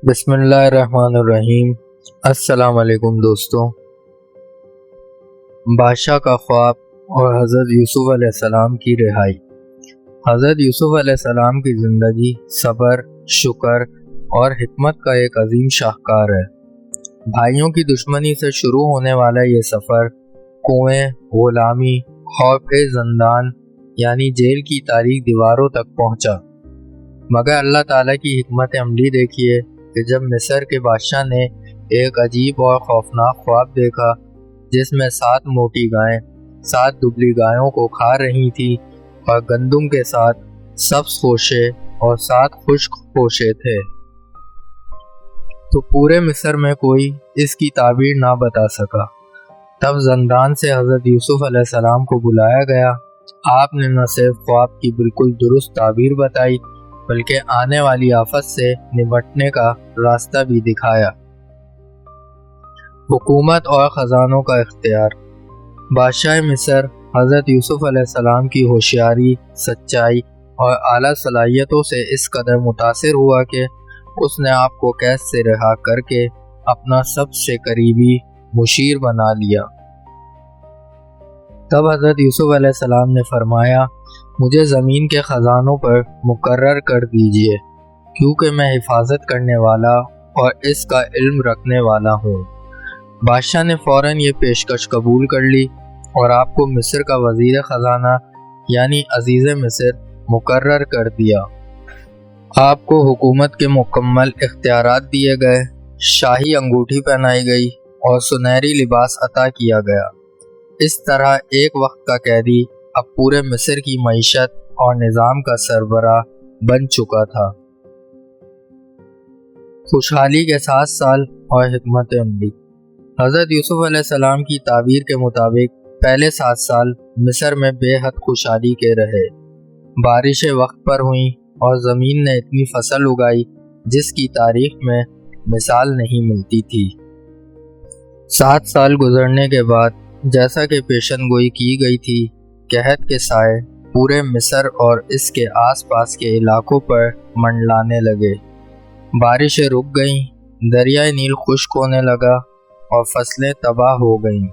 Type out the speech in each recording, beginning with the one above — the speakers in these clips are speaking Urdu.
بسم اللہ الرحمن الرحیم۔ السلام علیکم دوستوں۔ بادشاہ کا خواب اور حضرت یوسف علیہ السلام کی رہائی۔ حضرت یوسف علیہ السلام کی زندگی صبر، شکر اور حکمت کا ایک عظیم شاہکار ہے۔ بھائیوں کی دشمنی سے شروع ہونے والا یہ سفر کنویں، غلامی اور پھر زندان یعنی جیل کی تاریک دیواروں تک پہنچا، مگر اللہ تعالیٰ کی حکمت عملی دیکھیے کہ جب مصر کے بادشاہ نے ایک عجیب اور خوفناک خواب دیکھا جس میں 7 موٹی گائیں 7 دبلی گایوں کو کھا رہی تھی اور گندم کے ساتھ سبز خوشے اور 7 خشک خوشے تھے، تو پورے مصر میں کوئی اس کی تعبیر نہ بتا سکا۔ تب زندان سے حضرت یوسف علیہ السلام کو بلایا گیا۔ آپ نے نہ صرف خواب کی بالکل درست تعبیر بتائی بلکہ آنے والی آفت سے نمٹنے کا راستہ بھی دکھایا۔ حکومت اور خزانوں کا اختیار۔ بادشاہ مصر حضرت یوسف علیہ السلام کی ہوشیاری، سچائی اور اعلیٰ صلاحیتوں سے اس قدر متاثر ہوا کہ اس نے آپ کو قید سے رہا کر کے اپنا سب سے قریبی مشیر بنا لیا۔ تب حضرت یوسف علیہ السلام نے فرمایا، مجھے زمین کے خزانوں پر مقرر کر دیجئے، کیونکہ میں حفاظت کرنے والا اور اس کا علم رکھنے والا ہوں۔ بادشاہ نے فوراً یہ پیشکش قبول کر لی اور آپ کو مصر کا وزیر خزانہ یعنی عزیز مصر مقرر کر دیا۔ آپ کو حکومت کے مکمل اختیارات دیے گئے، شاہی انگوٹھی پہنائی گئی اور سنہری لباس عطا کیا گیا۔ اس طرح ایک وقت کا قیدی اب پورے مصر کی معیشت اور نظام کا سربراہ بن چکا تھا۔ خوشحالی کے 7 سال اور حکمت عملی۔ حضرت یوسف علیہ السلام کی تعبیر کے مطابق پہلے 7 سال مصر میں بے حد خوشحالی کے رہے۔ بارشیں وقت پر ہوئیں اور زمین نے اتنی فصل اگائی جس کی تاریخ میں مثال نہیں ملتی تھی۔ 7 سال گزرنے کے بعد جیسا کہ پیشن گوئی کی گئی تھی، قحط کے سائے پورے مصر اور اس کے آس پاس کے علاقوں پر منڈلانے لگے۔ بارشیں رک گئیں، دریائے نیل خشک ہونے لگا اور فصلیں تباہ ہو گئیں۔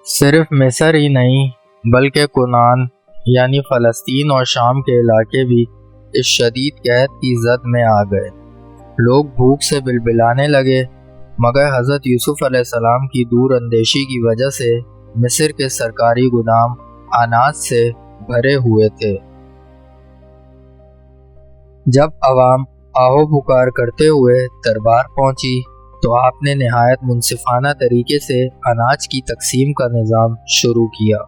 صرف مصر ہی نہیں بلکہ کنعان یعنی فلسطین اور شام کے علاقے بھی اس شدید قحط کی زد میں آ گئے۔ لوگ بھوک سے بلبلانے لگے، مگر حضرت یوسف علیہ السلام کی دور اندیشی کی وجہ سے مصر کے سرکاری گودام اناج سے بھرے ہوئے تھے۔ جب عوام آہو پکار کرتے ہوئے دربار پہنچی تو آپ نے نہایت منصفانہ طریقے سے اناج کی تقسیم کا نظام شروع کیا۔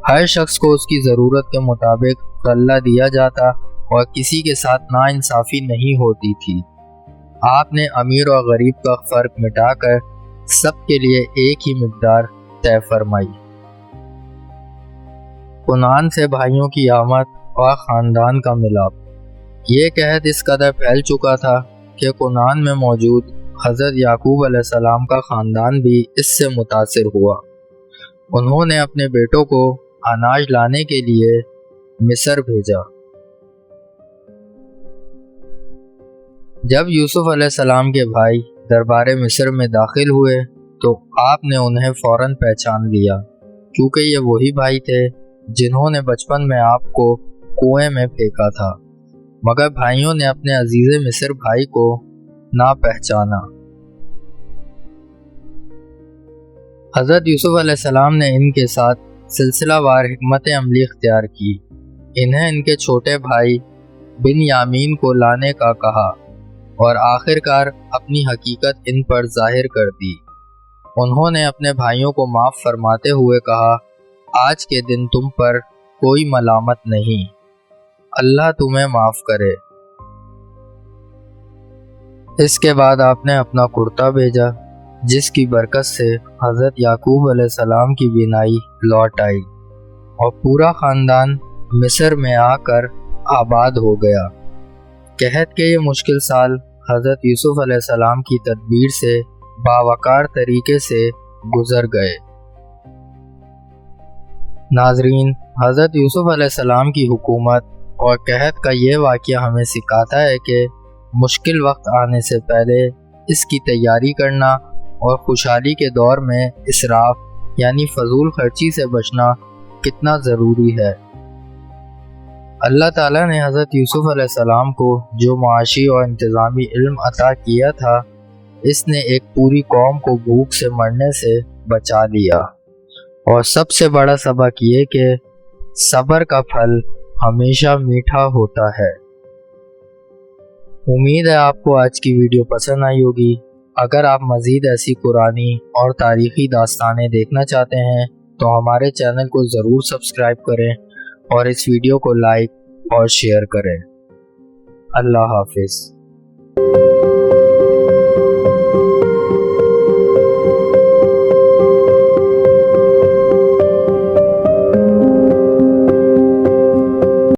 ہر شخص کو اس کی ضرورت کے مطابق غلہ دیا جاتا اور کسی کے ساتھ ناانصافی نہیں ہوتی تھی۔ آپ نے امیر اور غریب کا فرق مٹا کر سب کے لیے ایک ہی مقدار طے فرمائی۔ کنعان سے بھائیوں کی آمد اور خاندان کا ملاپ۔ یہ قحط اس قدر پھیل چکا تھا کہ کنعان میں موجود حضرت یعقوب علیہ السلام کا خاندان بھی اس سے متاثر ہوا۔ انہوں نے اپنے بیٹوں کو اناج لانے کے لیے مصر بھیجا۔ جب یوسف علیہ السلام کے بھائی دربار مصر میں داخل ہوئے تو آپ نے انہیں فوراً پہچان لیا، کیونکہ یہ وہی بھائی تھے جنہوں نے بچپن میں آپ کو کنویں میں پھینکا تھا، مگر بھائیوں نے اپنے عزیز مصر بھائی کو نہ پہچانا۔ حضرت یوسف علیہ السلام نے ان کے ساتھ سلسلہ وار حکمت عملی اختیار کی۔ انہیں ان کے چھوٹے بھائی بن یامین کو لانے کا کہا اور آخر کار اپنی حقیقت ان پر ظاہر کر دی۔ انہوں نے اپنے بھائیوں کو معاف فرماتے ہوئے کہا، آج کے دن تم پر کوئی ملامت نہیں، اللہ تمہیں معاف کرے۔ اس کے بعد آپ نے اپنا کرتا بھیجا جس کی برکت سے حضرت یعقوب علیہ السلام کی بینائی لوٹ آئی اور پورا خاندان مصر میں آ کر آباد ہو گیا۔ قحط کے یہ مشکل سال حضرت یوسف علیہ السلام کی تدبیر سے باوقار طریقے سے گزر گئے۔ ناظرین، حضرت یوسف علیہ السلام کی حکومت اور قحط کا یہ واقعہ ہمیں سکھاتا ہے کہ مشکل وقت آنے سے پہلے اس کی تیاری کرنا اور خوشحالی کے دور میں اسراف یعنی فضول خرچی سے بچنا کتنا ضروری ہے۔ اللہ تعالیٰ نے حضرت یوسف علیہ السلام کو جو معاشی اور انتظامی علم عطا کیا تھا، اس نے ایک پوری قوم کو بھوک سے مرنے سے بچا لیا۔ اور سب سے بڑا سبق یہ کہ صبر کا پھل ہمیشہ میٹھا ہوتا ہے۔ امید ہے آپ کو آج کی ویڈیو پسند آئی ہوگی۔ اگر آپ مزید ایسی قرآنی اور تاریخی داستانیں دیکھنا چاہتے ہیں تو ہمارے چینل کو ضرور سبسکرائب کریں اور اس ویڈیو کو لائک اور شیئر کریں۔ اللہ حافظ۔